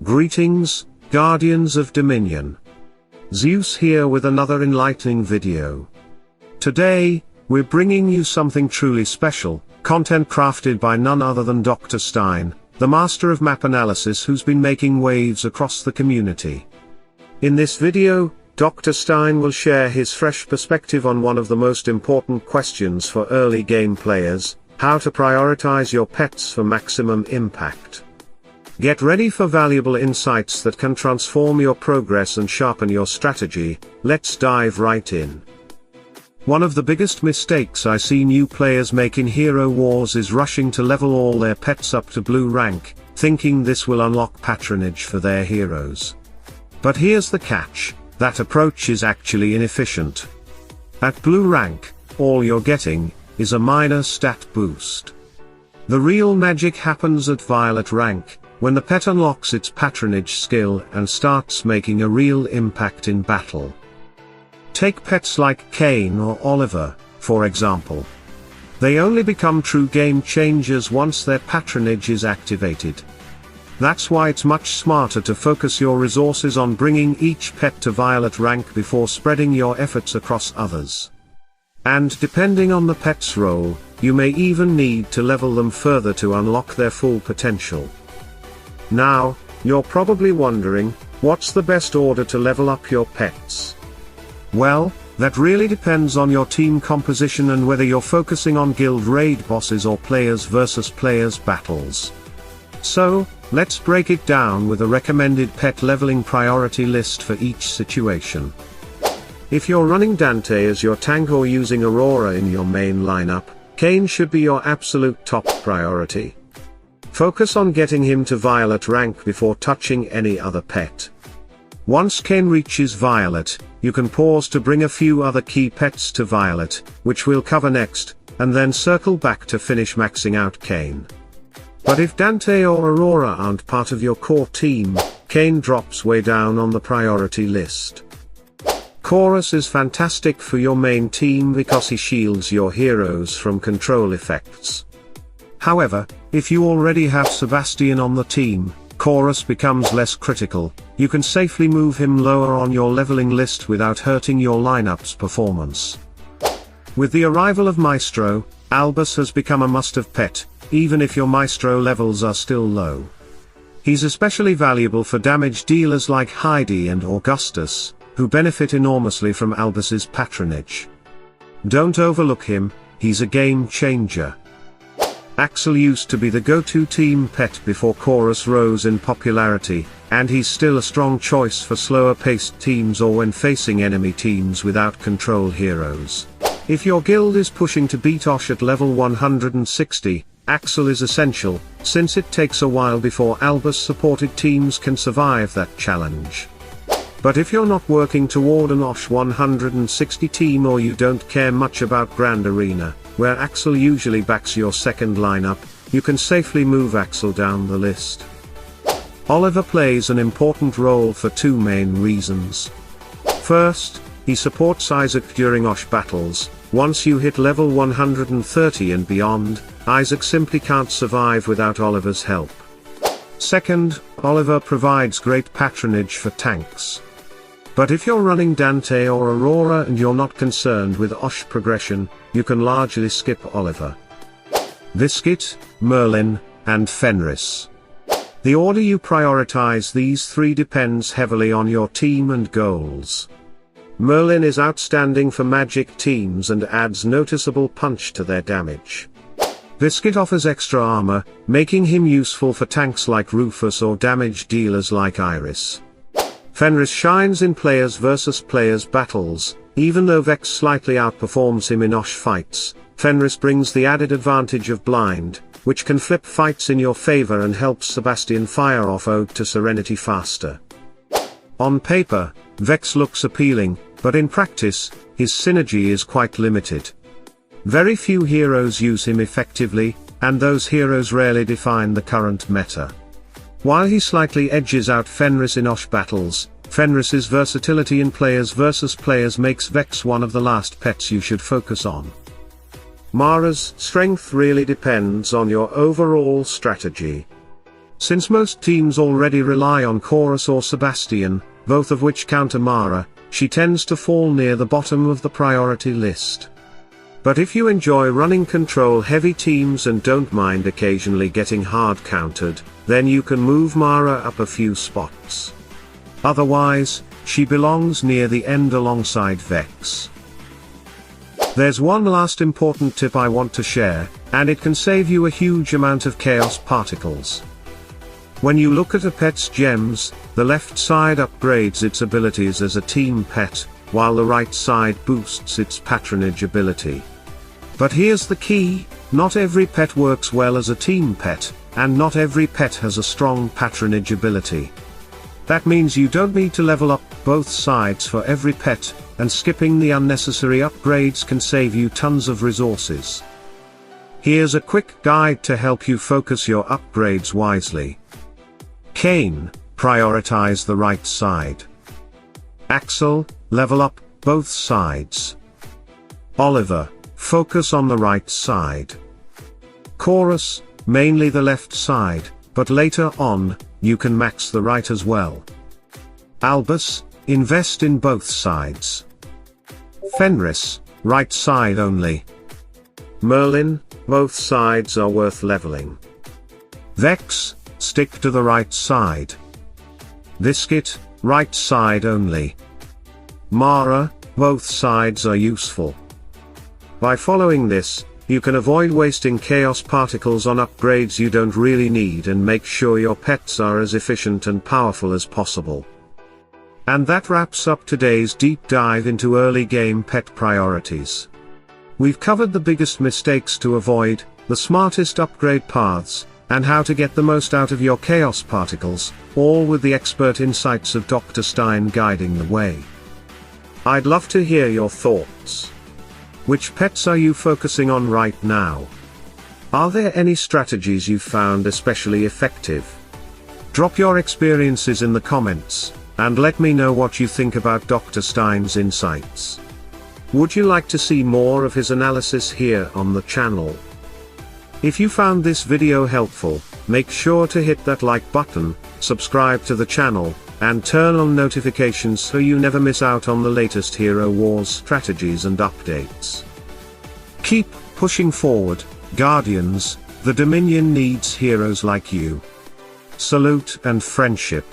Greetings, Guardians of Dominion. Zeus here with another enlightening video. Today, we're bringing you something truly special, content crafted by none other than Dr. Stein, the master of map analysis who's been making waves across the community. In this video, Dr. Stein will share his fresh perspective on one of the most important questions for early game players: how to prioritize your pets for maximum impact. Get ready for valuable insights that can transform your progress and sharpen your strategy. Let's dive right in. One of the biggest mistakes I see new players make in Hero Wars is rushing to level all their pets up to blue rank, thinking this will unlock patronage for their heroes. But here's the catch: that approach is actually inefficient. At blue rank, all you're getting is a minor stat boost. The real magic happens at violet rank, when the pet unlocks its patronage skill and starts making a real impact in battle. Take pets like Cain or Oliver, for example. They only become true game changers once their patronage is activated. That's why it's much smarter to focus your resources on bringing each pet to violet rank before spreading your efforts across others. And depending on the pet's role, you may even need to level them further to unlock their full potential. Now, you're probably wondering, what's the best order to level up your pets? Well, that really depends on your team composition and whether you're focusing on guild raid bosses or players versus players battles. So, let's break it down with a recommended pet leveling priority list for each situation. If you're running Dante as your tank or using Aurora in your main lineup, Cain should be your absolute top priority. Focus on getting him to violet rank before touching any other pet. Once Cain reaches violet, you can pause to bring a few other key pets to violet, which we'll cover next, and then circle back to finish maxing out Cain. But if Dante or Aurora aren't part of your core team, Cain drops way down on the priority list. Khorus is fantastic for your main team because he shields your heroes from control effects. However, if you already have Sebastian on the team, Khorus becomes less critical. You can safely move him lower on your leveling list without hurting your lineup's performance. With the arrival of Maestro, Albus has become a must-have pet, even if your Maestro levels are still low. He's especially valuable for damage dealers like Heidi and Augustus, who benefit enormously from Albus's patronage. Don't overlook him, he's a game changer. Axel used to be the go-to team pet before Khorus rose in popularity, and he's still a strong choice for slower-paced teams or when facing enemy teams without control heroes. If your guild is pushing to beat Osh at level 160, Axel is essential, since it takes a while before Albus-supported teams can survive that challenge. But if you're not working toward an Osh 160 team or you don't care much about Grand Arena, where Axel usually backs your second lineup, you can safely move Axel down the list. Oliver plays an important role for two main reasons. First, he supports Isaac during Osh battles. Once you hit level 130 and beyond, Isaac simply can't survive without Oliver's help. Second, Oliver provides great patronage for tanks. But if you're running Dante or Aurora and you're not concerned with Osh progression, you can largely skip Oliver. Biscuit, Merlin, and Fenris. The order you prioritize these three depends heavily on your team and goals. Merlin is outstanding for magic teams and adds noticeable punch to their damage. Biscuit offers extra armor, making him useful for tanks like Rufus or damage dealers like Iris. Fenris shines in players versus players battles. Even though Vex slightly outperforms him in Osh fights, Fenris brings the added advantage of blind, which can flip fights in your favor and helps Sebastian fire off Ode to Serenity faster. On paper, Vex looks appealing, but in practice, his synergy is quite limited. Very few heroes use him effectively, and those heroes rarely define the current meta. While he slightly edges out Fenris in Osh battles, Fenris's versatility in players versus players makes Vex one of the last pets you should focus on. Mara's strength really depends on your overall strategy. Since most teams already rely on Khorus or Sebastian, both of which counter Mara, she tends to fall near the bottom of the priority list. But if you enjoy running control-heavy teams and don't mind occasionally getting hard countered, then you can move Mara up a few spots. Otherwise, she belongs near the end alongside Vex. There's one last important tip I want to share, and it can save you a huge amount of chaos particles. When you look at a pet's gems, the left side upgrades its abilities as a team pet, while the right side boosts its patronage ability. But here's the key: not every pet works well as a team pet, and not every pet has a strong patronage ability. That means you don't need to level up both sides for every pet, and skipping the unnecessary upgrades can save you tons of resources. Here's a quick guide to help you focus your upgrades wisely. Cain, prioritize the right side. Axel, level up both sides. Oliver, focus on the right side. Khorus, mainly the left side, but later on, you can max the right as well. Albus, invest in both sides. Fenris, right side only. Merlin, both sides are worth leveling. Vex, stick to the right side. Biscuit, right side only. Mara, both sides are useful. By following this, you can avoid wasting chaos particles on upgrades you don't really need and make sure your pets are as efficient and powerful as possible. And that wraps up today's deep dive into early game pet priorities. We've covered the biggest mistakes to avoid, the smartest upgrade paths, and how to get the most out of your chaos particles, all with the expert insights of Dr. Stein guiding the way. I'd love to hear your thoughts. Which pets are you focusing on right now? Are there any strategies you found especially effective? Drop your experiences in the comments, and let me know what you think about Dr. Stein's insights. Would you like to see more of his analysis here on the channel? If you found this video helpful, make sure to hit that like button, subscribe to the channel, and turn on notifications so you never miss out on the latest Hero Wars strategies and updates. Keep pushing forward, Guardians, the Dominion needs heroes like you. Salute and friendship.